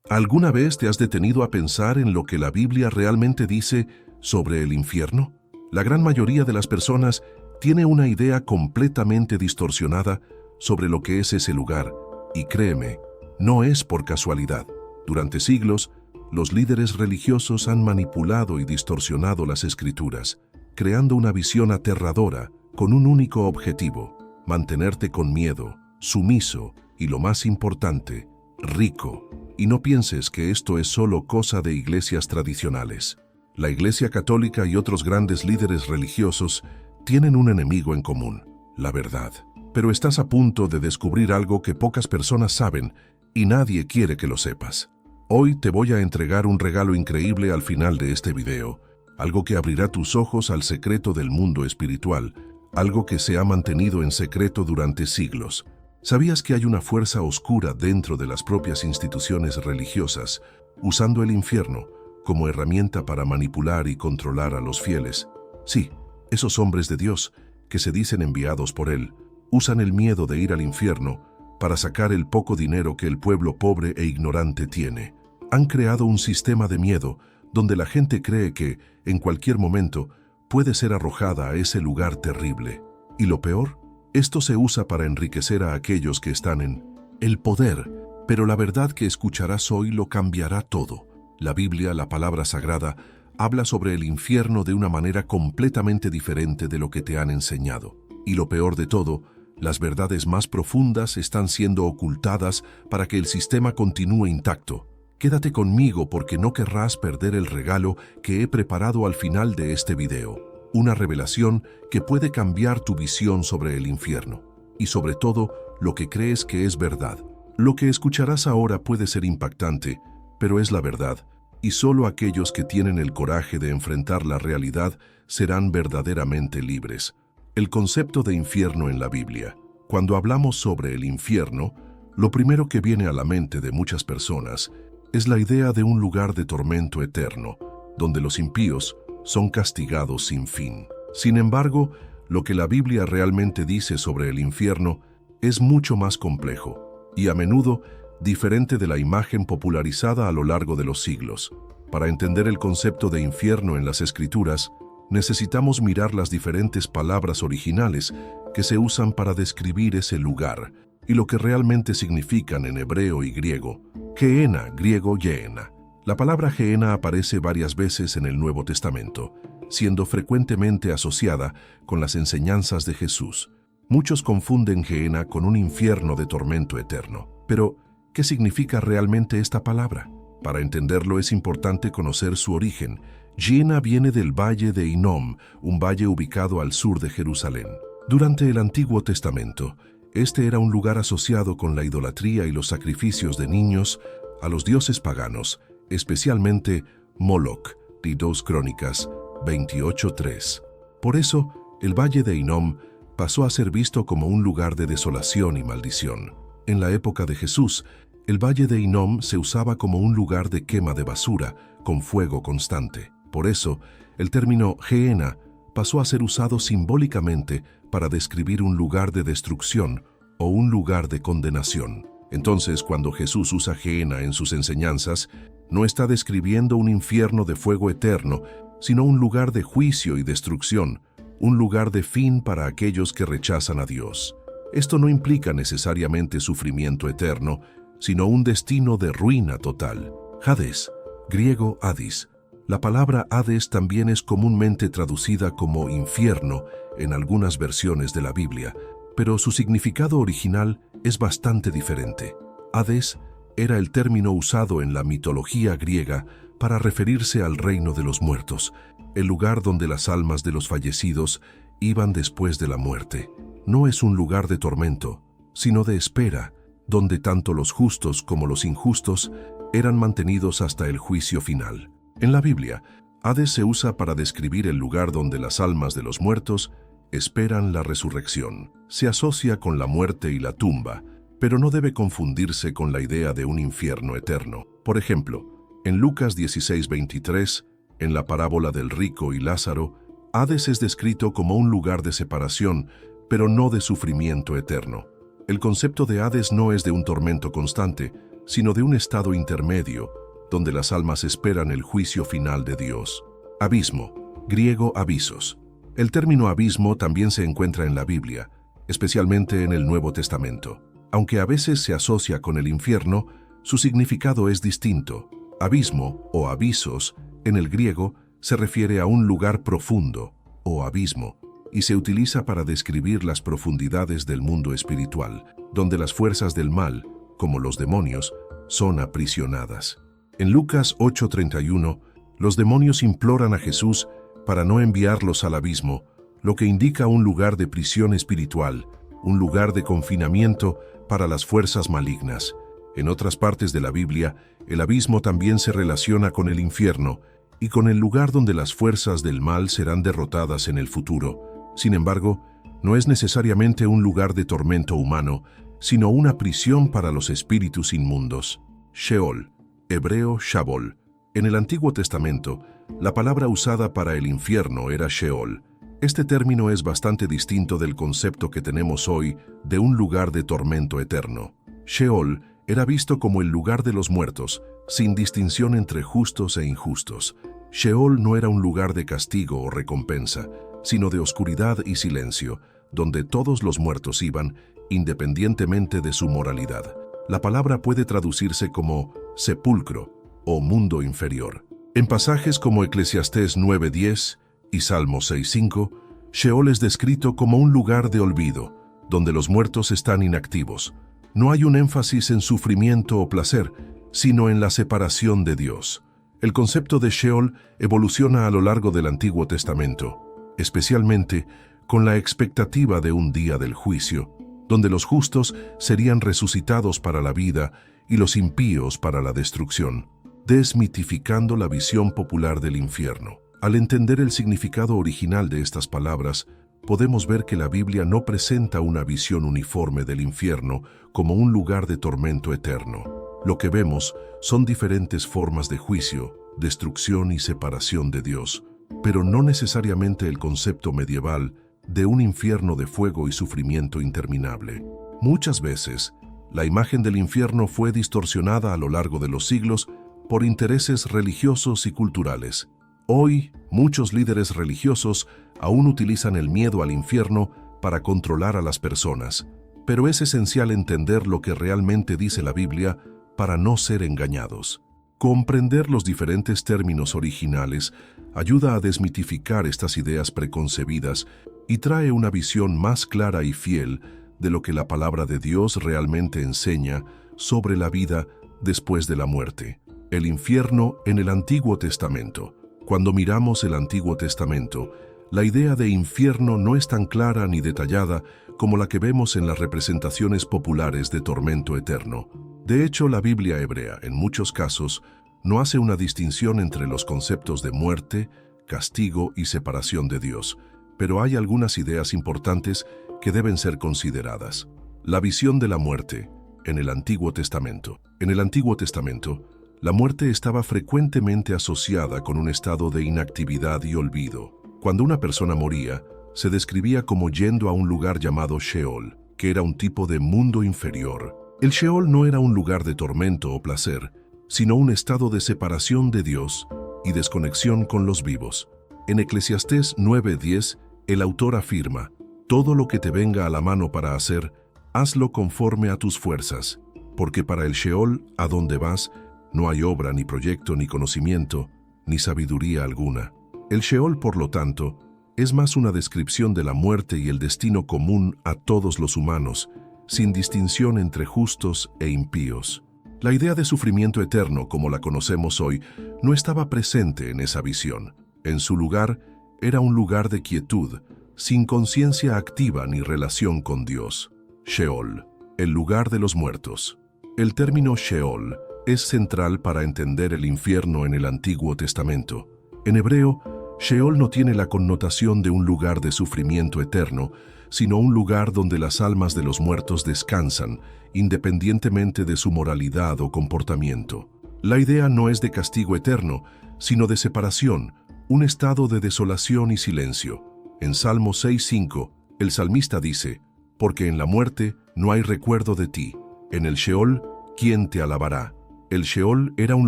¿Alguna vez te has detenido a pensar en lo que la Biblia realmente dice sobre el infierno? La gran mayoría de las personas tiene una idea completamente distorsionada sobre lo que es ese lugar, y créeme, no es por casualidad. Durante siglos, los líderes religiosos han manipulado y distorsionado las Escrituras, creando una visión aterradora con un único objetivo: mantenerte con miedo, sumiso y, lo más importante, rico. Y no pienses que esto es solo cosa de iglesias tradicionales. La Iglesia Católica y otros grandes líderes religiosos tienen un enemigo en común: la verdad. Pero estás a punto de descubrir algo que pocas personas saben y nadie quiere que lo sepas. Hoy te voy a entregar un regalo increíble al final de este video, algo que abrirá tus ojos al secreto del mundo espiritual, algo que se ha mantenido en secreto durante siglos. ¿Sabías que hay una fuerza oscura dentro de las propias instituciones religiosas, usando el infierno como herramienta para manipular y controlar a los fieles? Sí, esos hombres de Dios, que se dicen enviados por Él, usan el miedo de ir al infierno para sacar el poco dinero que el pueblo pobre e ignorante tiene. Han creado un sistema de miedo donde la gente cree que, en cualquier momento, puede ser arrojada a ese lugar terrible. Y lo peor, esto se usa para enriquecer a aquellos que están en el poder, pero la verdad que escucharás hoy lo cambiará todo. La Biblia, la palabra sagrada, habla sobre el infierno de una manera completamente diferente de lo que te han enseñado. Y lo peor de todo, las verdades más profundas están siendo ocultadas para que el sistema continúe intacto. Quédate conmigo porque no querrás perder el regalo que he preparado al final de este video. Una revelación que puede cambiar tu visión sobre el infierno y sobre todo lo que crees que es verdad. Lo que escucharás ahora puede ser impactante, pero es la verdad, y solo aquellos que tienen el coraje de enfrentar la realidad serán verdaderamente libres. El concepto de infierno en la Biblia. Cuando hablamos sobre el infierno, lo primero que viene a la mente de muchas personas es la idea de un lugar de tormento eterno, donde los impíos son castigados sin fin. Sin embargo, lo que la Biblia realmente dice sobre el infierno es mucho más complejo y a menudo diferente de la imagen popularizada a lo largo de los siglos. Para entender el concepto de infierno en las Escrituras, necesitamos mirar las diferentes palabras originales que se usan para describir ese lugar y lo que realmente significan en hebreo y griego. Gehenna, griego Gehenna. La palabra Gehenna aparece varias veces en el Nuevo Testamento, siendo frecuentemente asociada con las enseñanzas de Jesús. Muchos confunden Gehenna con un infierno de tormento eterno. Pero, ¿qué significa realmente esta palabra? Para entenderlo es importante conocer su origen. Gehenna viene del valle de Hinnom, un valle ubicado al sur de Jerusalén. Durante el Antiguo Testamento, este era un lugar asociado con la idolatría y los sacrificios de niños a los dioses paganos, especialmente Moloch, de 2 Crónicas 28:3. Por eso, el valle de Hinnom pasó a ser visto como un lugar de desolación y maldición. En la época de Jesús, el valle de Hinnom se usaba como un lugar de quema de basura, con fuego constante. Por eso, el término Gehenna pasó a ser usado simbólicamente para describir un lugar de destrucción o un lugar de condenación. Entonces, cuando Jesús usa Gehenna en sus enseñanzas, no está describiendo un infierno de fuego eterno, sino un lugar de juicio y destrucción, un lugar de fin para aquellos que rechazan a Dios. Esto no implica necesariamente sufrimiento eterno, sino un destino de ruina total. Hades, griego Hadis. La palabra Hades también es comúnmente traducida como infierno en algunas versiones de la Biblia, pero su significado original es bastante diferente. Hades era el término usado en la mitología griega para referirse al reino de los muertos, el lugar donde las almas de los fallecidos iban después de la muerte. No es un lugar de tormento, sino de espera, donde tanto los justos como los injustos eran mantenidos hasta el juicio final. En la Biblia, Hades se usa para describir el lugar donde las almas de los muertos esperan la resurrección. Se asocia con la muerte y la tumba, pero no debe confundirse con la idea de un infierno eterno. Por ejemplo, en Lucas 16:23, en la parábola del rico y Lázaro, Hades es descrito como un lugar de separación, pero no de sufrimiento eterno. El concepto de Hades no es de un tormento constante, sino de un estado intermedio, donde las almas esperan el juicio final de Dios. Abismo, griego abisos. El término abismo también se encuentra en la Biblia, especialmente en el Nuevo Testamento. Aunque a veces se asocia con el infierno, su significado es distinto. Abismo o abisos, en el griego, se refiere a un lugar profundo, o abismo, y se utiliza para describir las profundidades del mundo espiritual, donde las fuerzas del mal, como los demonios, son aprisionadas. En Lucas 8:31, los demonios imploran a Jesús para no enviarlos al abismo, lo que indica un lugar de prisión espiritual, un lugar de confinamiento para las fuerzas malignas. En otras partes de la Biblia, el abismo también se relaciona con el infierno y con el lugar donde las fuerzas del mal serán derrotadas en el futuro. Sin embargo, no es necesariamente un lugar de tormento humano, sino una prisión para los espíritus inmundos. Sheol, hebreo Shabol. En el Antiguo Testamento, la palabra usada para el infierno era Sheol. Este término es bastante distinto del concepto que tenemos hoy de un lugar de tormento eterno. Sheol era visto como el lugar de los muertos, sin distinción entre justos e injustos. Sheol no era un lugar de castigo o recompensa, sino de oscuridad y silencio, donde todos los muertos iban, independientemente de su moralidad. La palabra puede traducirse como sepulcro o mundo inferior. En pasajes como Eclesiastés 9:10 y Salmo 6:5, Sheol es descrito como un lugar de olvido, donde los muertos están inactivos. No hay un énfasis en sufrimiento o placer, sino en la separación de Dios. El concepto de Sheol evoluciona a lo largo del Antiguo Testamento, especialmente con la expectativa de un día del juicio, donde los justos serían resucitados para la vida y los impíos para la destrucción, desmitificando la visión popular del infierno. Al entender el significado original de estas palabras, podemos ver que la Biblia no presenta una visión uniforme del infierno como un lugar de tormento eterno. Lo que vemos son diferentes formas de juicio, destrucción y separación de Dios, pero no necesariamente el concepto medieval de un infierno de fuego y sufrimiento interminable. Muchas veces, la imagen del infierno fue distorsionada a lo largo de los siglos por intereses religiosos y culturales. Hoy, muchos líderes religiosos aún utilizan el miedo al infierno para controlar a las personas, pero es esencial entender lo que realmente dice la Biblia para no ser engañados. Comprender los diferentes términos originales ayuda a desmitificar estas ideas preconcebidas y trae una visión más clara y fiel de lo que la palabra de Dios realmente enseña sobre la vida después de la muerte. El infierno en el Antiguo Testamento. Cuando miramos el Antiguo Testamento, la idea de infierno no es tan clara ni detallada como la que vemos en las representaciones populares de tormento eterno. De hecho, la Biblia hebrea, en muchos casos, no hace una distinción entre los conceptos de muerte, castigo y separación de Dios, pero hay algunas ideas importantes que deben ser consideradas. La visión de la muerte en el Antiguo Testamento. En el Antiguo Testamento, la muerte estaba frecuentemente asociada con un estado de inactividad y olvido. Cuando una persona moría, se describía como yendo a un lugar llamado Sheol, que era un tipo de mundo inferior. El Sheol no era un lugar de tormento o placer, sino un estado de separación de Dios y desconexión con los vivos. En Eclesiastés 9:10, el autor afirma: «Todo lo que te venga a la mano para hacer, hazlo conforme a tus fuerzas, porque para el Sheol, a donde vas, no hay obra, ni proyecto, ni conocimiento, ni sabiduría alguna». El Sheol, por lo tanto, es más una descripción de la muerte y el destino común a todos los humanos, sin distinción entre justos e impíos. La idea de sufrimiento eterno, como la conocemos hoy, no estaba presente en esa visión. En su lugar, era un lugar de quietud, sin conciencia activa ni relación con Dios. Sheol, el lugar de los muertos. El término Sheol es central para entender el infierno en el Antiguo Testamento. En hebreo, Sheol no tiene la connotación de un lugar de sufrimiento eterno, sino un lugar donde las almas de los muertos descansan, independientemente de su moralidad o comportamiento. La idea no es de castigo eterno, sino de separación, un estado de desolación y silencio. En Salmo 6:5, el salmista dice: «Porque en la muerte no hay recuerdo de ti, en el Sheol ¿quién te alabará? El Sheol era un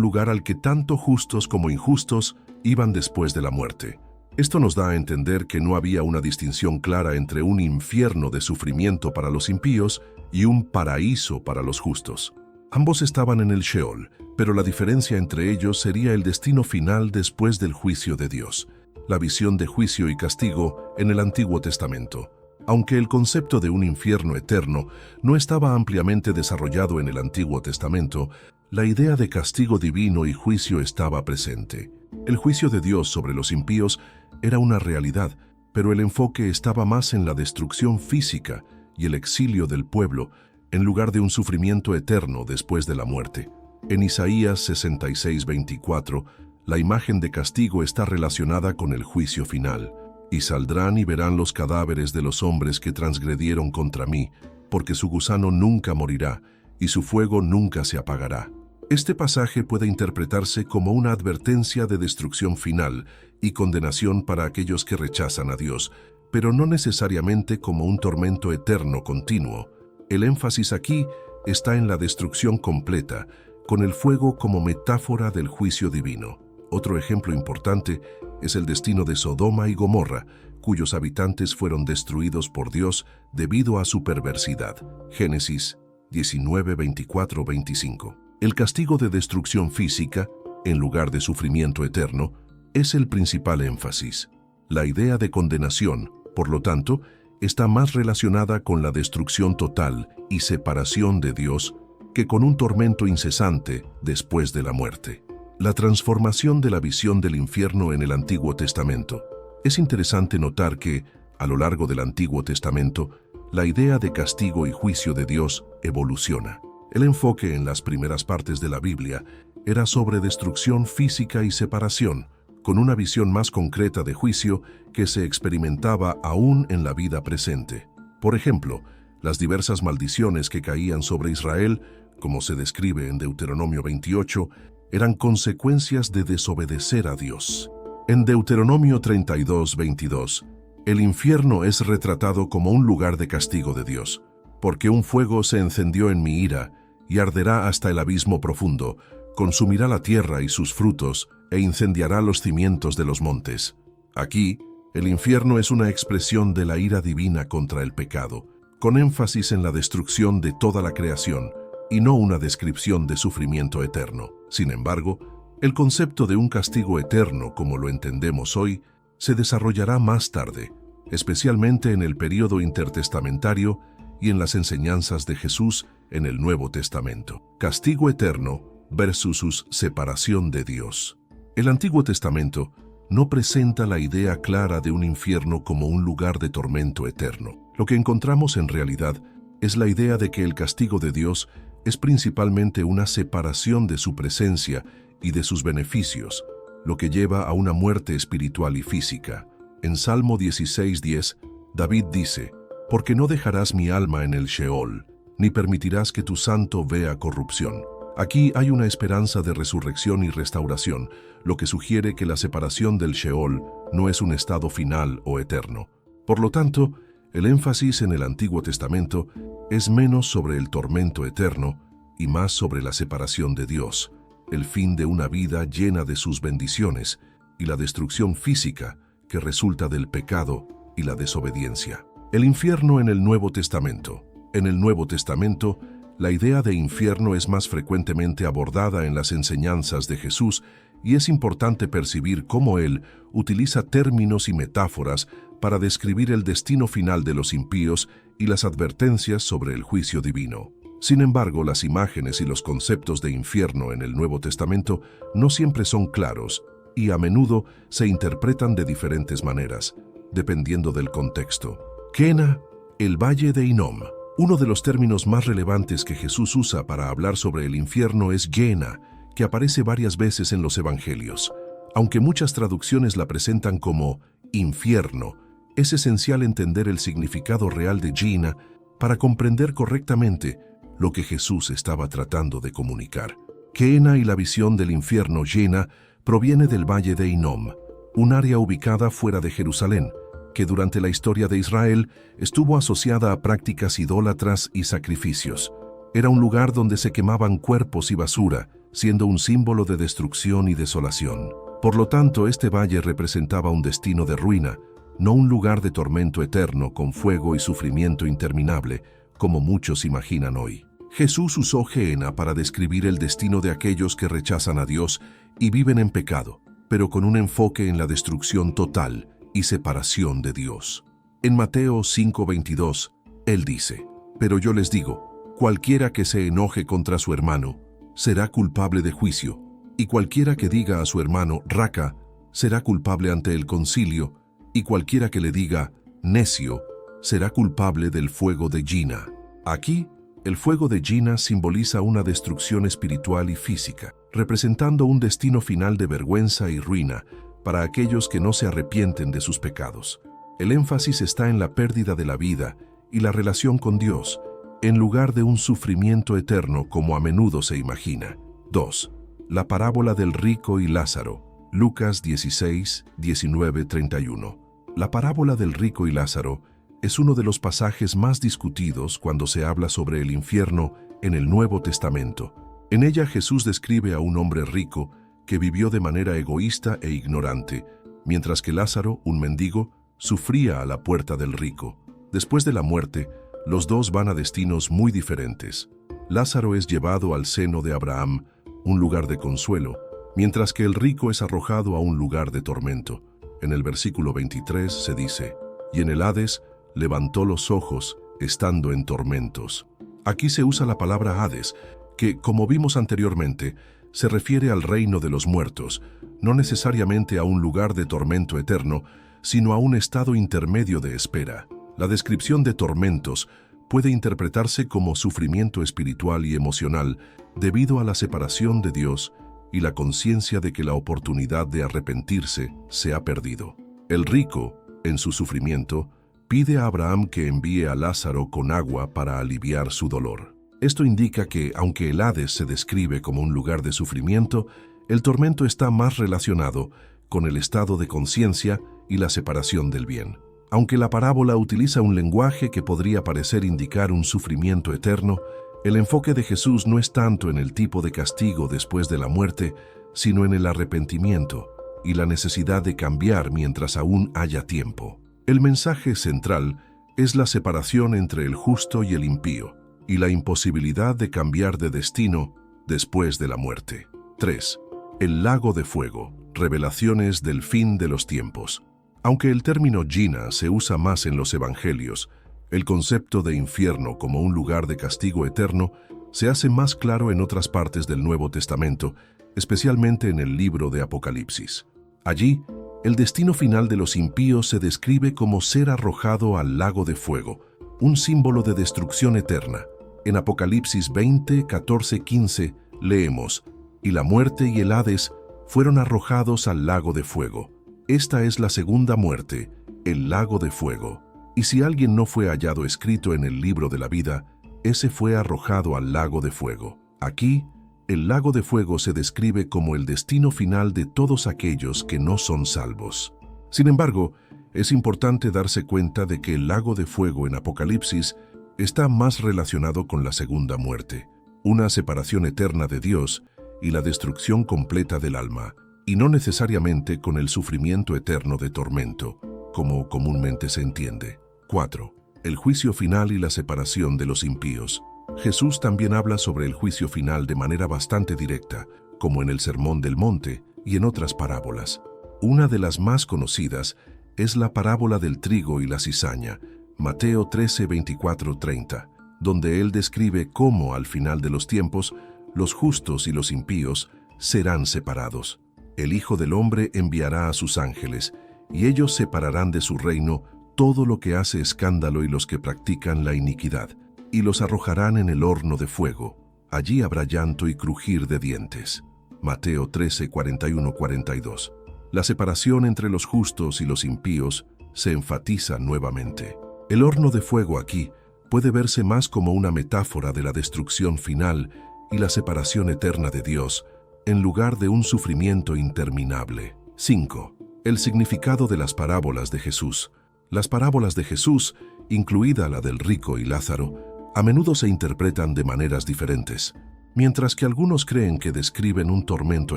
lugar al que tanto justos como injustos iban después de la muerte. Esto nos da a entender que no había una distinción clara entre un infierno de sufrimiento para los impíos y un paraíso para los justos. Ambos estaban en el Sheol, pero la diferencia entre ellos sería el destino final después del juicio de Dios, la visión de juicio y castigo en el Antiguo Testamento. Aunque el concepto de un infierno eterno no estaba ampliamente desarrollado en el Antiguo Testamento, la idea de castigo divino y juicio estaba presente. El juicio de Dios sobre los impíos era una realidad, pero el enfoque estaba más en la destrucción física y el exilio del pueblo, en lugar de un sufrimiento eterno después de la muerte. En Isaías 66:24, la imagen de castigo está relacionada con el juicio final. Y saldrán y verán los cadáveres de los hombres que transgredieron contra mí, porque su gusano nunca morirá, y su fuego nunca se apagará. Este pasaje puede interpretarse como una advertencia de destrucción final y condenación para aquellos que rechazan a Dios, pero no necesariamente como un tormento eterno continuo. El énfasis aquí está en la destrucción completa, con el fuego como metáfora del juicio divino. Otro ejemplo importante es el destino de Sodoma y Gomorra, cuyos habitantes fueron destruidos por Dios debido a su perversidad. Génesis 19:24-25. El castigo de destrucción física, en lugar de sufrimiento eterno, es el principal énfasis. La idea de condenación, por lo tanto, está más relacionada con la destrucción total y separación de Dios que con un tormento incesante después de la muerte. La transformación de la visión del infierno en el Antiguo Testamento. Es interesante notar que, a lo largo del Antiguo Testamento, la idea de castigo y juicio de Dios evoluciona. El enfoque en las primeras partes de la Biblia era sobre destrucción física y separación, con una visión más concreta de juicio que se experimentaba aún en la vida presente. Por ejemplo, las diversas maldiciones que caían sobre Israel, como se describe en Deuteronomio 28, eran consecuencias de desobedecer a Dios. En Deuteronomio 32:22, el infierno es retratado como un lugar de castigo de Dios, porque un fuego se encendió en mi ira y arderá hasta el abismo profundo, consumirá la tierra y sus frutos e incendiará los cimientos de los montes. Aquí, el infierno es una expresión de la ira divina contra el pecado, con énfasis en la destrucción de toda la creación, y no una descripción de sufrimiento eterno. Sin embargo, el concepto de un castigo eterno, como lo entendemos hoy, se desarrollará más tarde, especialmente en el período intertestamentario y en las enseñanzas de Jesús en el Nuevo Testamento. Castigo eterno versus su separación de Dios. El Antiguo Testamento no presenta la idea clara de un infierno como un lugar de tormento eterno. Lo que encontramos en realidad es la idea de que el castigo de Dios es principalmente una separación de su presencia y de sus beneficios, lo que lleva a una muerte espiritual y física. En Salmo 16:10, David dice: «Porque no dejarás mi alma en el Sheol, ni permitirás que tu santo vea corrupción». Aquí hay una esperanza de resurrección y restauración, lo que sugiere que la separación del Sheol no es un estado final o eterno. Por lo tanto, el énfasis en el Antiguo Testamento es menos sobre el tormento eterno y más sobre la separación de Dios, el fin de una vida llena de sus bendiciones y la destrucción física que resulta del pecado y la desobediencia. El infierno en el Nuevo Testamento. En el Nuevo Testamento, la idea de infierno es más frecuentemente abordada en las enseñanzas de Jesús y es importante percibir cómo Él utiliza términos y metáforas para describir el destino final de los impíos y las advertencias sobre el juicio divino. Sin embargo, las imágenes y los conceptos de infierno en el Nuevo Testamento no siempre son claros y a menudo se interpretan de diferentes maneras, dependiendo del contexto. Gehenna, el Valle de Hinnom. Uno de los términos más relevantes que Jesús usa para hablar sobre el infierno es Gehenna, que aparece varias veces en los Evangelios. Aunque muchas traducciones la presentan como infierno, es esencial entender el significado real de Gehenna para comprender correctamente lo que Jesús estaba tratando de comunicar. Gehenna y la visión del infierno Gehenna proviene del Valle de Hinnom, un área ubicada fuera de Jerusalén, que durante la historia de Israel estuvo asociada a prácticas idólatras y sacrificios. Era un lugar donde se quemaban cuerpos y basura, siendo un símbolo de destrucción y desolación. Por lo tanto, este valle representaba un destino de ruina, no un lugar de tormento eterno con fuego y sufrimiento interminable, como muchos imaginan hoy. Jesús usó Gehenna para describir el destino de aquellos que rechazan a Dios y viven en pecado, pero con un enfoque en la destrucción total y separación de Dios. En Mateo 5:22, Él dice: «Pero yo les digo, cualquiera que se enoje contra su hermano será culpable de juicio, y cualquiera que diga a su hermano raca será culpable ante el concilio, y cualquiera que le diga necio será culpable del fuego de Jina». Aquí, el fuego de Jina simboliza una destrucción espiritual y física, representando un destino final de vergüenza y ruina para aquellos que no se arrepienten de sus pecados. El énfasis está en la pérdida de la vida y la relación con Dios, en lugar de un sufrimiento eterno como a menudo se imagina. 2. La parábola del rico y Lázaro. Lucas 16, 19, 31. La parábola del rico y Lázaro es uno de los pasajes más discutidos cuando se habla sobre el infierno en el Nuevo Testamento. En ella Jesús describe a un hombre rico que vivió de manera egoísta e ignorante, mientras que Lázaro, un mendigo, sufría a la puerta del rico. Después de la muerte, los dos van a destinos muy diferentes. Lázaro es llevado al seno de Abraham, un lugar de consuelo, mientras que el rico es arrojado a un lugar de tormento. En el versículo 23 se dice: «Y en el Hades levantó los ojos, estando en tormentos». Aquí se usa la palabra Hades, que, como vimos anteriormente, se refiere al reino de los muertos, no necesariamente a un lugar de tormento eterno, sino a un estado intermedio de espera. La descripción de tormentos puede interpretarse como sufrimiento espiritual y emocional debido a la separación de Dios y la conciencia de que la oportunidad de arrepentirse se ha perdido. El rico, en su sufrimiento, pide a Abraham que envíe a Lázaro con agua para aliviar su dolor. Esto indica que, aunque el Hades se describe como un lugar de sufrimiento, el tormento está más relacionado con el estado de conciencia y la separación del bien. Aunque la parábola utiliza un lenguaje que podría parecer indicar un sufrimiento eterno, el enfoque de Jesús no es tanto en el tipo de castigo después de la muerte, sino en el arrepentimiento y la necesidad de cambiar mientras aún haya tiempo. El mensaje central es la separación entre el justo y el impío, y la imposibilidad de cambiar de destino después de la muerte. 3. El lago de fuego. Revelaciones del fin de los tiempos. Aunque el término Jina se usa más en los evangelios, el concepto de infierno como un lugar de castigo eterno se hace más claro en otras partes del Nuevo Testamento, especialmente en el libro de Apocalipsis. Allí, el destino final de los impíos se describe como ser arrojado al lago de fuego, un símbolo de destrucción eterna. En Apocalipsis 20, 14, 15 leemos: «Y la muerte y el Hades fueron arrojados al lago de fuego». Esta es la segunda muerte, el lago de fuego. Y si alguien no fue hallado escrito en el libro de la vida, ese fue arrojado al lago de fuego. Aquí, el lago de fuego se describe como el destino final de todos aquellos que no son salvos. Sin embargo, es importante darse cuenta de que el lago de fuego en Apocalipsis está más relacionado con la segunda muerte, una separación eterna de Dios y la destrucción completa del alma, y no necesariamente con el sufrimiento eterno de tormento, como comúnmente se entiende. 4. El juicio final y la separación de los impíos. Jesús también habla sobre el juicio final de manera bastante directa, como en el Sermón del Monte y en otras parábolas. Una de las más conocidas es la parábola del trigo y la cizaña, Mateo 13, 24, 30, donde él describe cómo al final de los tiempos los justos y los impíos serán separados. El Hijo del Hombre enviará a sus ángeles, y ellos separarán de su reino todo lo que hace escándalo y los que practican la iniquidad, y los arrojarán en el horno de fuego. Allí habrá llanto y crujir de dientes. Mateo 13, 41, 42. La separación entre los justos y los impíos se enfatiza nuevamente. El horno de fuego aquí puede verse más como una metáfora de la destrucción final y la separación eterna de Dios, en lugar de un sufrimiento interminable. 5. El significado de las parábolas de Jesús. Las parábolas de Jesús, incluida la del rico y Lázaro, a menudo se interpretan de maneras diferentes. Mientras que algunos creen que describen un tormento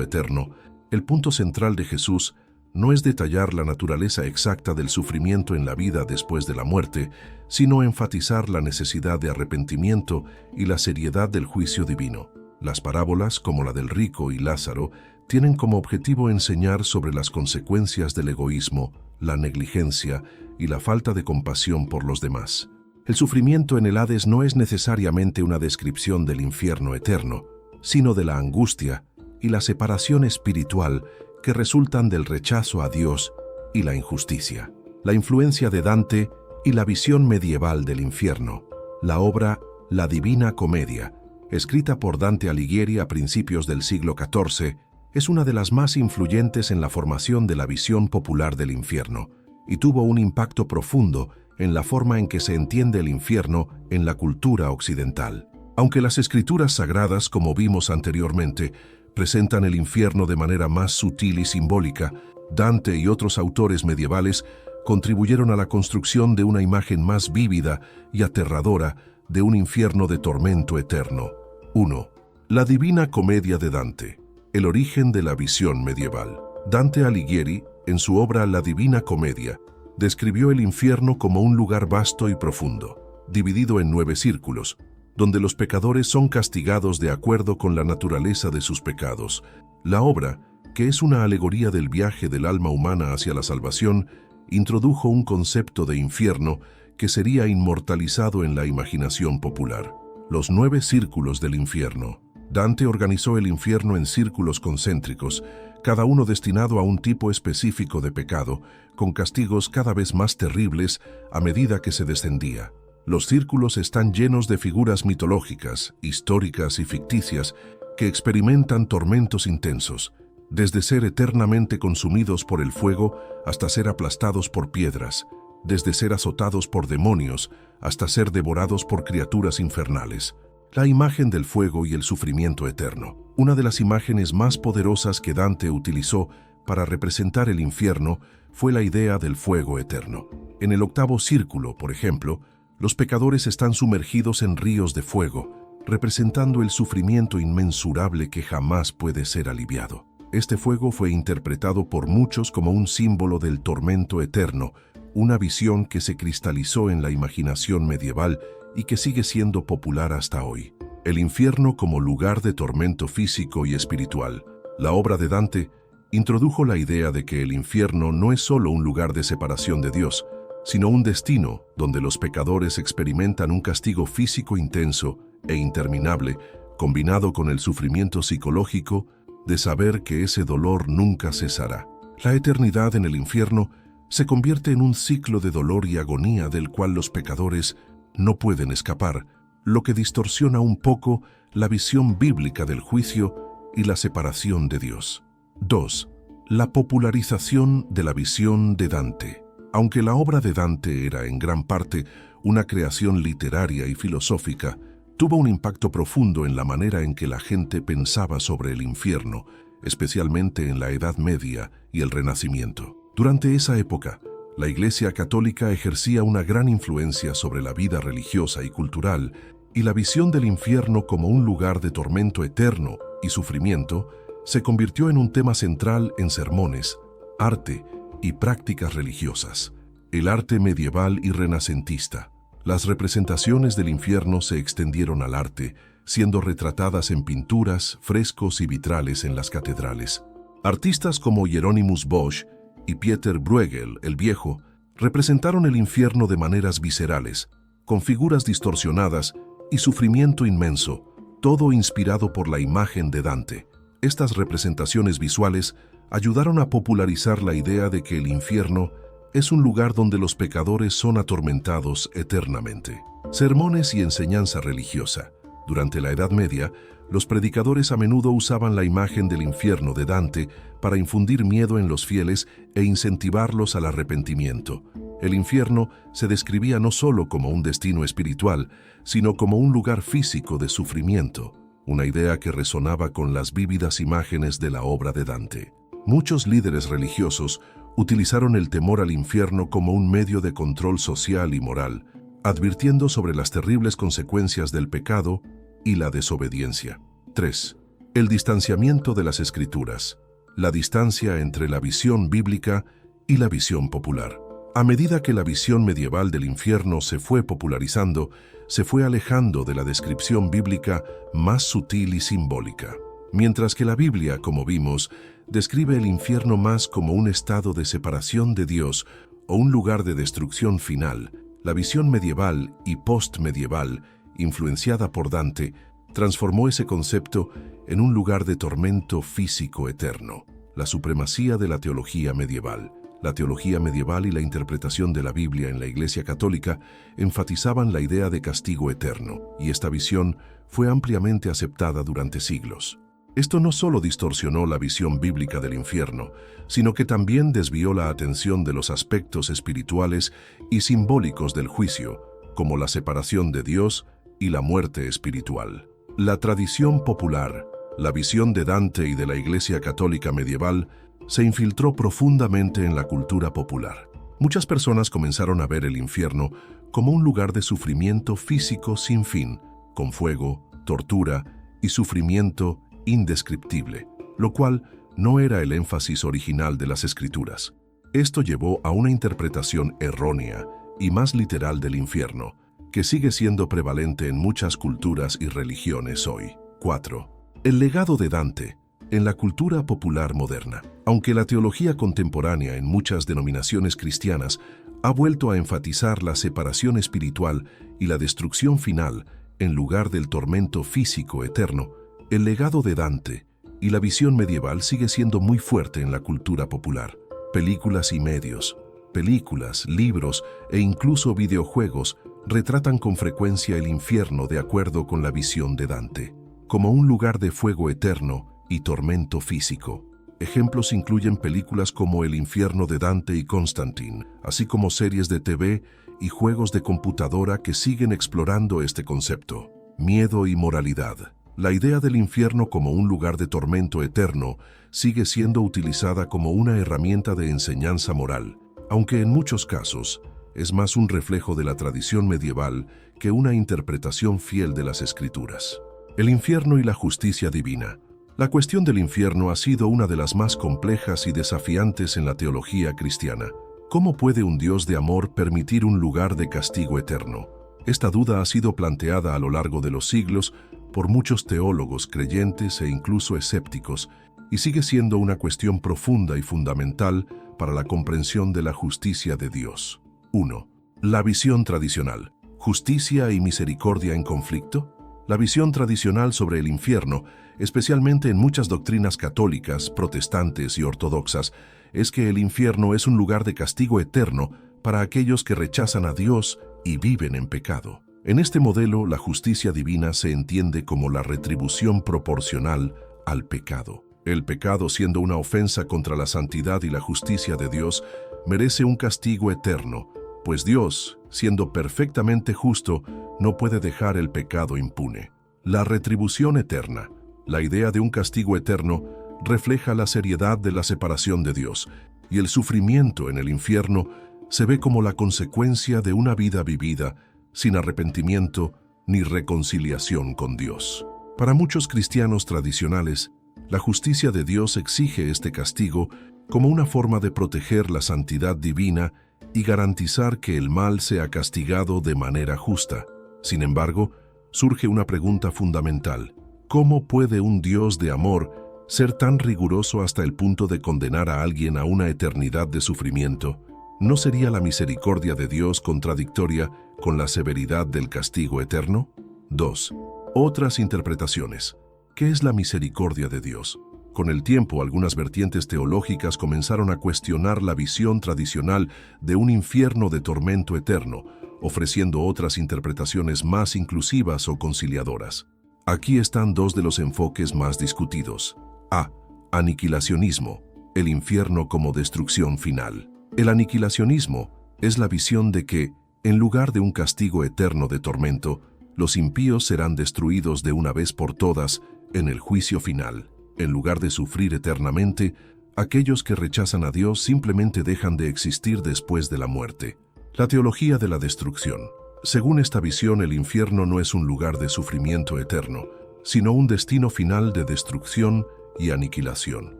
eterno, el punto central de Jesús no es detallar la naturaleza exacta del sufrimiento en la vida después de la muerte, sino enfatizar la necesidad de arrepentimiento y la seriedad del juicio divino. Las parábolas, como la del rico y Lázaro, tienen como objetivo enseñar sobre las consecuencias del egoísmo, la negligencia y la falta de compasión por los demás. El sufrimiento en el Hades no es necesariamente una descripción del infierno eterno, sino de la angustia y la separación espiritual que resultan del rechazo a Dios y la injusticia. La influencia de Dante y la visión medieval del infierno. La obra La Divina Comedia, escrita por Dante Alighieri a principios del siglo XIV, es una de las más influyentes en la formación de la visión popular del infierno y tuvo un impacto profundo en la forma en que se entiende el infierno en la cultura occidental. Aunque las escrituras sagradas, como vimos anteriormente, presentan el infierno de manera más sutil y simbólica, Dante y otros autores medievales contribuyeron a la construcción de una imagen más vívida y aterradora de un infierno de tormento eterno. 1. La Divina Comedia de Dante. El origen de la visión medieval. Dante Alighieri, en su obra La Divina Comedia, describió el infierno como un lugar vasto y profundo, dividido en 9 círculos, donde los pecadores son castigados de acuerdo con la naturaleza de sus pecados. La obra, que es una alegoría del viaje del alma humana hacia la salvación, introdujo un concepto de infierno que sería inmortalizado en la imaginación popular. Los 9 círculos del infierno. Dante organizó el infierno en círculos concéntricos, cada uno destinado a un tipo específico de pecado, con castigos cada vez más terribles a medida que se descendía. Los círculos están llenos de figuras mitológicas, históricas y ficticias que experimentan tormentos intensos, desde ser eternamente consumidos por el fuego hasta ser aplastados por piedras, desde ser azotados por demonios hasta ser devorados por criaturas infernales. La imagen del fuego y el sufrimiento eterno. Una de las imágenes más poderosas que Dante utilizó para representar el infierno fue la idea del fuego eterno. En el 8º círculo, por ejemplo, los pecadores están sumergidos en ríos de fuego, representando el sufrimiento inmensurable que jamás puede ser aliviado. Este fuego fue interpretado por muchos como un símbolo del tormento eterno, una visión que se cristalizó en la imaginación medieval y que sigue siendo popular hasta hoy. El infierno como lugar de tormento físico y espiritual. La obra de Dante introdujo la idea de que el infierno no es solo un lugar de separación de Dios, sino un destino donde los pecadores experimentan un castigo físico intenso e interminable, combinado con el sufrimiento psicológico de saber que ese dolor nunca cesará. La eternidad en el infierno se convierte en un ciclo de dolor y agonía del cual los pecadores no pueden escapar, lo que distorsiona un poco la visión bíblica del juicio y la separación de Dios. 2. La popularización de la visión de Dante. Aunque la obra de Dante era en gran parte una creación literaria y filosófica, tuvo un impacto profundo en la manera en que la gente pensaba sobre el infierno, especialmente en la Edad Media y el Renacimiento. Durante esa época, la Iglesia Católica ejercía una gran influencia sobre la vida religiosa y cultural, y la visión del infierno como un lugar de tormento eterno y sufrimiento se convirtió en un tema central en sermones, arte y prácticas religiosas. El arte medieval y renacentista. Las representaciones del infierno se extendieron al arte, siendo retratadas en pinturas, frescos y vitrales en las catedrales. Artistas como Hieronymus Bosch y Pieter Bruegel el Viejo representaron el infierno de maneras viscerales, con figuras distorsionadas y sufrimiento inmenso, todo inspirado por la imagen de Dante. Estas representaciones visuales ayudaron a popularizar la idea de que el infierno es un lugar donde los pecadores son atormentados eternamente. Sermones y enseñanza religiosa. Durante la Edad Media, los predicadores a menudo usaban la imagen del infierno de Dante para infundir miedo en los fieles e incentivarlos al arrepentimiento. El infierno se describía no solo como un destino espiritual, sino como un lugar físico de sufrimiento, una idea que resonaba con las vívidas imágenes de la obra de Dante. Muchos líderes religiosos utilizaron el temor al infierno como un medio de control social y moral, advirtiendo sobre las terribles consecuencias del pecado y la desobediencia. 3. El distanciamiento de las Escrituras, la distancia entre la visión bíblica y la visión popular. A medida que la visión medieval del infierno se fue popularizando, se fue alejando de la descripción bíblica más sutil y simbólica. Mientras que la Biblia, como vimos, describe el infierno más como un estado de separación de Dios o un lugar de destrucción final, la visión medieval y postmedieval, influenciada por Dante, transformó ese concepto en un lugar de tormento físico eterno, la supremacía de la teología medieval. La teología medieval y la interpretación de la Biblia en la Iglesia Católica enfatizaban la idea de castigo eterno, y esta visión fue ampliamente aceptada durante siglos. Esto no solo distorsionó la visión bíblica del infierno, sino que también desvió la atención de los aspectos espirituales y simbólicos del juicio, como la separación de Dios y la muerte espiritual. La tradición popular, la visión de Dante y de la Iglesia Católica medieval, se infiltró profundamente en la cultura popular. Muchas personas comenzaron a ver el infierno como un lugar de sufrimiento físico sin fin, con fuego, tortura y sufrimiento indescriptible, lo cual no era el énfasis original de las Escrituras. Esto llevó a una interpretación errónea y más literal del infierno, que sigue siendo prevalente en muchas culturas y religiones hoy. 4. El legado de Dante en la cultura popular moderna. Aunque la teología contemporánea en muchas denominaciones cristianas ha vuelto a enfatizar la separación espiritual y la destrucción final en lugar del tormento físico eterno, el legado de Dante y la visión medieval sigue siendo muy fuerte en la cultura popular. Películas y medios, películas, libros e incluso videojuegos retratan con frecuencia el infierno de acuerdo con la visión de Dante, como un lugar de fuego eterno y tormento físico. Ejemplos incluyen películas como El infierno de Dante y Constantine, así como series de TV y juegos de computadora que siguen explorando este concepto. Miedo y moralidad. La idea del infierno como un lugar de tormento eterno sigue siendo utilizada como una herramienta de enseñanza moral, aunque en muchos casos es más un reflejo de la tradición medieval que una interpretación fiel de las Escrituras. El infierno y la justicia divina. La cuestión del infierno ha sido una de las más complejas y desafiantes en la teología cristiana. ¿Cómo puede un Dios de amor permitir un lugar de castigo eterno? Esta duda ha sido planteada a lo largo de los siglos por muchos teólogos creyentes e incluso escépticos, y sigue siendo una cuestión profunda y fundamental para la comprensión de la justicia de Dios. 1. La visión tradicional. ¿Justicia y misericordia en conflicto? La visión tradicional sobre el infierno, especialmente en muchas doctrinas católicas, protestantes y ortodoxas, es que el infierno es un lugar de castigo eterno para aquellos que rechazan a Dios y viven en pecado. En este modelo, la justicia divina se entiende como la retribución proporcional al pecado. El pecado, siendo una ofensa contra la santidad y la justicia de Dios, merece un castigo eterno, pues Dios, siendo perfectamente justo, no puede dejar el pecado impune. La retribución eterna, la idea de un castigo eterno, refleja la seriedad de la separación de Dios, y el sufrimiento en el infierno se ve como la consecuencia de una vida vivida sin arrepentimiento ni reconciliación con Dios. Para muchos cristianos tradicionales, la justicia de Dios exige este castigo como una forma de proteger la santidad divina y garantizar que el mal sea castigado de manera justa. Sin embargo, surge una pregunta fundamental. ¿Cómo puede un Dios de amor ser tan riguroso hasta el punto de condenar a alguien a una eternidad de sufrimiento? ¿No sería la misericordia de Dios contradictoria con la severidad del castigo eterno? 2. Otras interpretaciones. ¿Qué es la misericordia de Dios? Con el tiempo, algunas vertientes teológicas comenzaron a cuestionar la visión tradicional de un infierno de tormento eterno, ofreciendo otras interpretaciones más inclusivas o conciliadoras. Aquí están dos de los enfoques más discutidos. A. Aniquilacionismo, el infierno como destrucción final. El aniquilacionismo es la visión de que, en lugar de un castigo eterno de tormento, los impíos serán destruidos de una vez por todas en el juicio final. En lugar de sufrir eternamente, aquellos que rechazan a Dios simplemente dejan de existir después de la muerte. La teología de la destrucción. Según esta visión, el infierno no es un lugar de sufrimiento eterno, sino un destino final de destrucción y aniquilación.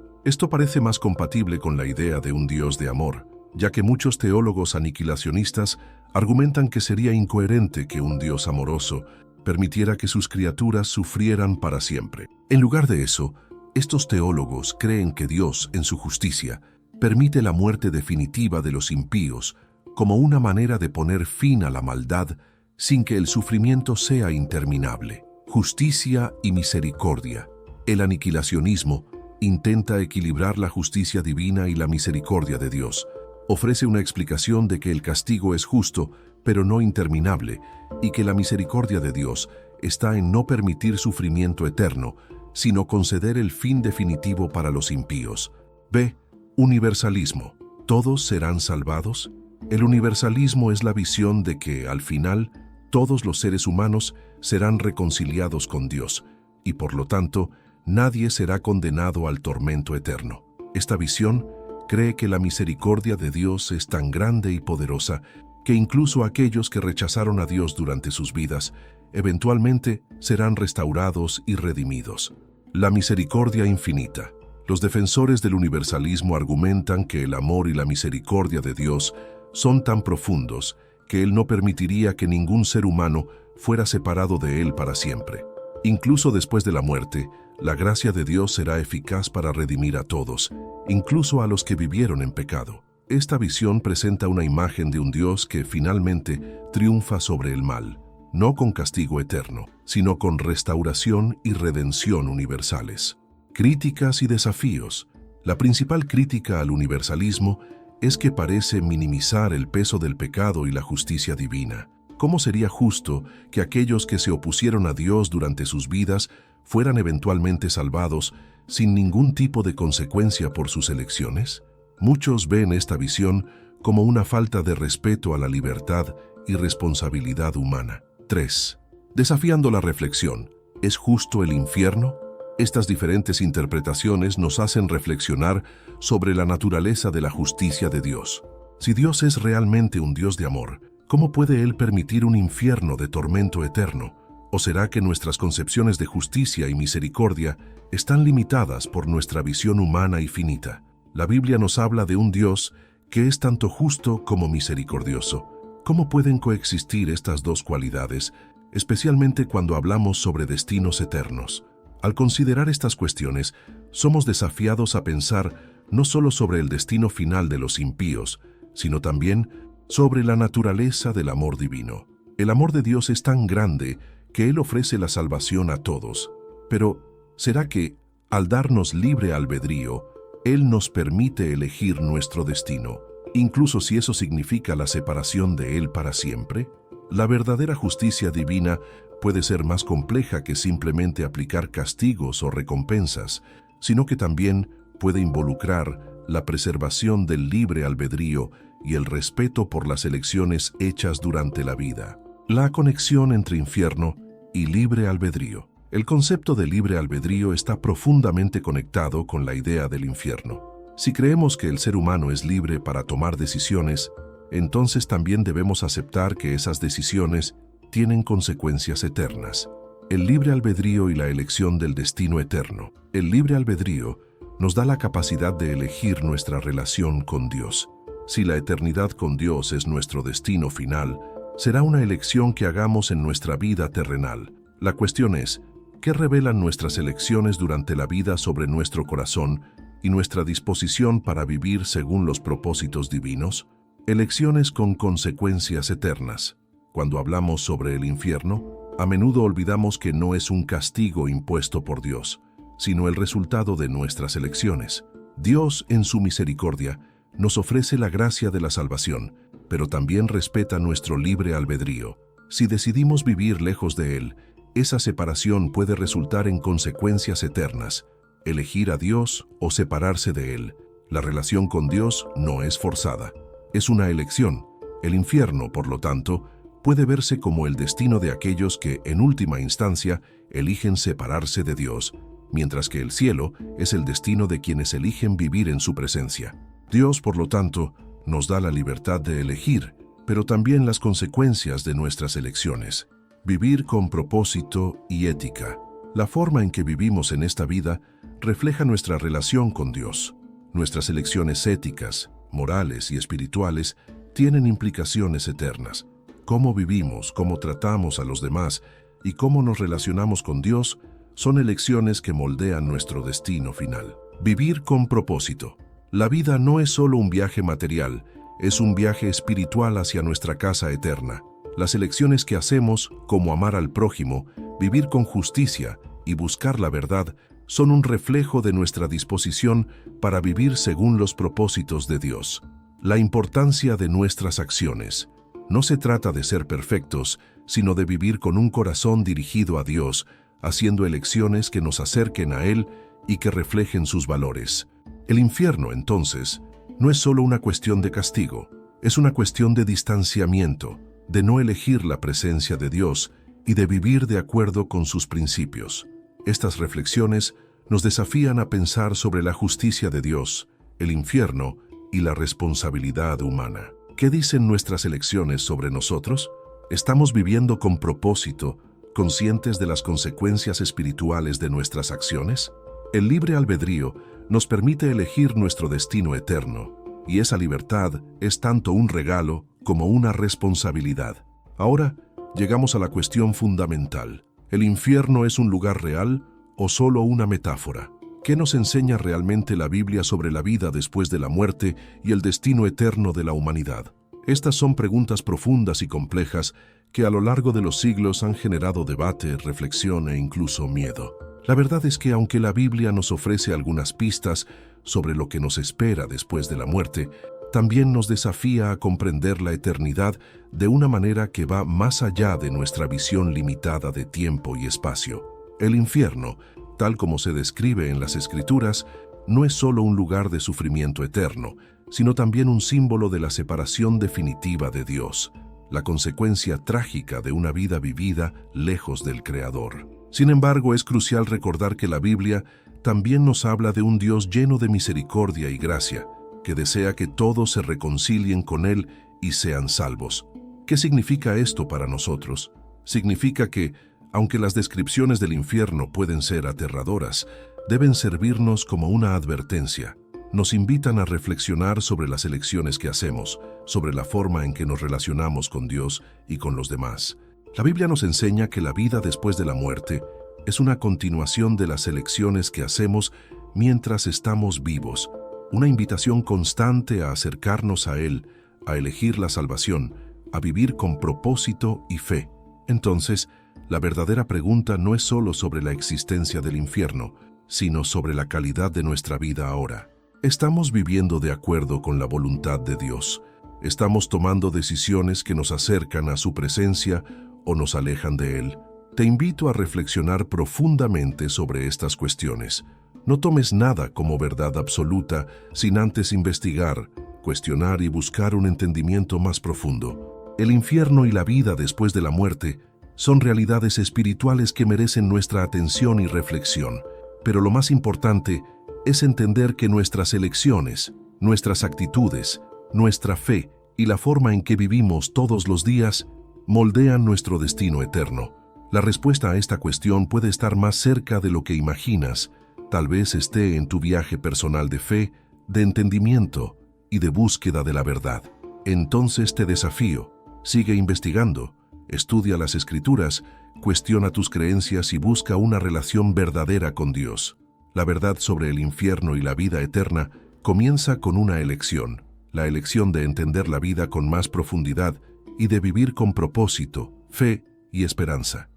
Esto parece más compatible con la idea de un Dios de amor, ya que muchos teólogos aniquilacionistas argumentan que sería incoherente que un Dios amoroso permitiera que sus criaturas sufrieran para siempre. En lugar de eso, estos teólogos creen que Dios, en su justicia, permite la muerte definitiva de los impíos como una manera de poner fin a la maldad sin que el sufrimiento sea interminable. Justicia y misericordia. El aniquilacionismo intenta equilibrar la justicia divina y la misericordia de Dios. Ofrece una explicación de que el castigo es justo, pero no interminable, y que la misericordia de Dios está en no permitir sufrimiento eterno, sino conceder el fin definitivo para los impíos. B. Universalismo. ¿Todos serán salvados? El universalismo es la visión de que, al final, todos los seres humanos serán reconciliados con Dios, y por lo tanto, nadie será condenado al tormento eterno. Esta visión cree que la misericordia de Dios es tan grande y poderosa que incluso aquellos que rechazaron a Dios durante sus vidas, eventualmente serán restaurados y redimidos. La misericordia infinita. Los defensores del universalismo argumentan que el amor y la misericordia de Dios son tan profundos que Él no permitiría que ningún ser humano fuera separado de Él para siempre. Incluso después de la muerte, la gracia de Dios será eficaz para redimir a todos, incluso a los que vivieron en pecado. Esta visión presenta una imagen de un Dios que finalmente triunfa sobre el mal, no con castigo eterno, sino con restauración y redención universales. Críticas y desafíos. La principal crítica al universalismo es que parece minimizar el peso del pecado y la justicia divina. ¿Cómo sería justo que aquellos que se opusieron a Dios durante sus vidas fueran eventualmente salvados sin ningún tipo de consecuencia por sus elecciones? Muchos ven esta visión como una falta de respeto a la libertad y responsabilidad humana. 3. Desafiando la reflexión. ¿Es justo el infierno? Estas diferentes interpretaciones nos hacen reflexionar sobre la naturaleza de la justicia de Dios. Si Dios es realmente un Dios de amor, ¿cómo puede Él permitir un infierno de tormento eterno? ¿O será que nuestras concepciones de justicia y misericordia están limitadas por nuestra visión humana y finita? La Biblia nos habla de un Dios que es tanto justo como misericordioso. ¿Cómo pueden coexistir estas dos cualidades, especialmente cuando hablamos sobre destinos eternos? Al considerar estas cuestiones, somos desafiados a pensar no solo sobre el destino final de los impíos, sino también sobre la naturaleza del amor divino. El amor de Dios es tan grande que Él ofrece la salvación a todos. Pero, ¿será que, al darnos libre albedrío, Él nos permite elegir nuestro destino, incluso si eso significa la separación de Él para siempre? La verdadera justicia divina puede ser más compleja que simplemente aplicar castigos o recompensas, sino que también puede involucrar la preservación del libre albedrío y el respeto por las elecciones hechas durante la vida. La conexión entre infierno y libre albedrío. El concepto de libre albedrío está profundamente conectado con la idea del infierno. Si creemos que el ser humano es libre para tomar decisiones, entonces también debemos aceptar que esas decisiones tienen consecuencias eternas. El libre albedrío y la elección del destino eterno. El libre albedrío nos da la capacidad de elegir nuestra relación con Dios. Si la eternidad con Dios es nuestro destino final, será una elección que hagamos en nuestra vida terrenal. La cuestión es, ¿qué revelan nuestras elecciones durante la vida sobre nuestro corazón y nuestra disposición para vivir según los propósitos divinos? Elecciones con consecuencias eternas. Cuando hablamos sobre el infierno, a menudo olvidamos que no es un castigo impuesto por Dios, sino el resultado de nuestras elecciones. Dios, en su misericordia, nos ofrece la gracia de la salvación, pero también respeta nuestro libre albedrío. Si decidimos vivir lejos de Él, esa separación puede resultar en consecuencias eternas. Elegir a Dios o separarse de Él. La relación con Dios no es forzada. Es una elección. El infierno, por lo tanto, puede verse como el destino de aquellos que, en última instancia, eligen separarse de Dios, mientras que el cielo es el destino de quienes eligen vivir en su presencia. Dios, por lo tanto, nos da la libertad de elegir, pero también las consecuencias de nuestras elecciones. Vivir con propósito y ética. La forma en que vivimos en esta vida refleja nuestra relación con Dios. Nuestras elecciones éticas, morales y espirituales tienen implicaciones eternas. Cómo vivimos, cómo tratamos a los demás y cómo nos relacionamos con Dios son elecciones que moldean nuestro destino final. Vivir con propósito. La vida no es solo un viaje material, es un viaje espiritual hacia nuestra casa eterna. Las elecciones que hacemos, como amar al prójimo, vivir con justicia y buscar la verdad, son un reflejo de nuestra disposición para vivir según los propósitos de Dios. La importancia de nuestras acciones. No se trata de ser perfectos, sino de vivir con un corazón dirigido a Dios, haciendo elecciones que nos acerquen a Él y que reflejen sus valores. El infierno, entonces, no es solo una cuestión de castigo, es una cuestión de distanciamiento, de no elegir la presencia de Dios y de vivir de acuerdo con sus principios. Estas reflexiones nos desafían a pensar sobre la justicia de Dios, el infierno y la responsabilidad humana. ¿Qué dicen nuestras elecciones sobre nosotros? ¿Estamos viviendo con propósito, conscientes de las consecuencias espirituales de nuestras acciones? El libre albedrío nos permite elegir nuestro destino eterno, y esa libertad es tanto un regalo como una responsabilidad. Ahora, llegamos a la cuestión fundamental. ¿El infierno es un lugar real o solo una metáfora? ¿Qué nos enseña realmente la Biblia sobre la vida después de la muerte y el destino eterno de la humanidad? Estas son preguntas profundas y complejas que a lo largo de los siglos han generado debate, reflexión e incluso miedo. La verdad es que aunque la Biblia nos ofrece algunas pistas sobre lo que nos espera después de la muerte, también nos desafía a comprender la eternidad de una manera que va más allá de nuestra visión limitada de tiempo y espacio. El infierno, tal como se describe en las Escrituras, no es solo un lugar de sufrimiento eterno, sino también un símbolo de la separación definitiva de Dios, la consecuencia trágica de una vida vivida lejos del Creador. Sin embargo, es crucial recordar que la Biblia también nos habla de un Dios lleno de misericordia y gracia, que desea que todos se reconcilien con Él y sean salvos. ¿Qué significa esto para nosotros? Significa que, aunque las descripciones del infierno pueden ser aterradoras, deben servirnos como una advertencia. Nos invitan a reflexionar sobre las elecciones que hacemos, sobre la forma en que nos relacionamos con Dios y con los demás. La Biblia nos enseña que la vida después de la muerte es una continuación de las elecciones que hacemos mientras estamos vivos, una invitación constante a acercarnos a Él, a elegir la salvación, a vivir con propósito y fe. Entonces, la verdadera pregunta no es solo sobre la existencia del infierno, sino sobre la calidad de nuestra vida ahora. ¿Estamos viviendo de acuerdo con la voluntad de Dios? ¿Estamos tomando decisiones que nos acercan a su presencia o nos alejan de Él? Te invito a reflexionar profundamente sobre estas cuestiones. No tomes nada como verdad absoluta sin antes investigar, cuestionar y buscar un entendimiento más profundo. El infierno y la vida después de la muerte son realidades espirituales que merecen nuestra atención y reflexión. Pero lo más importante es entender que nuestras elecciones, nuestras actitudes, nuestra fe y la forma en que vivimos todos los días moldean nuestro destino eterno. La respuesta a esta cuestión puede estar más cerca de lo que imaginas. Tal vez esté en tu viaje personal de fe, de entendimiento y de búsqueda de la verdad. Entonces te desafío, sigue investigando, estudia las Escrituras, cuestiona tus creencias y busca una relación verdadera con Dios. La verdad sobre el infierno y la vida eterna comienza con una elección, la elección de entender la vida con más profundidad y de vivir con propósito, fe y esperanza.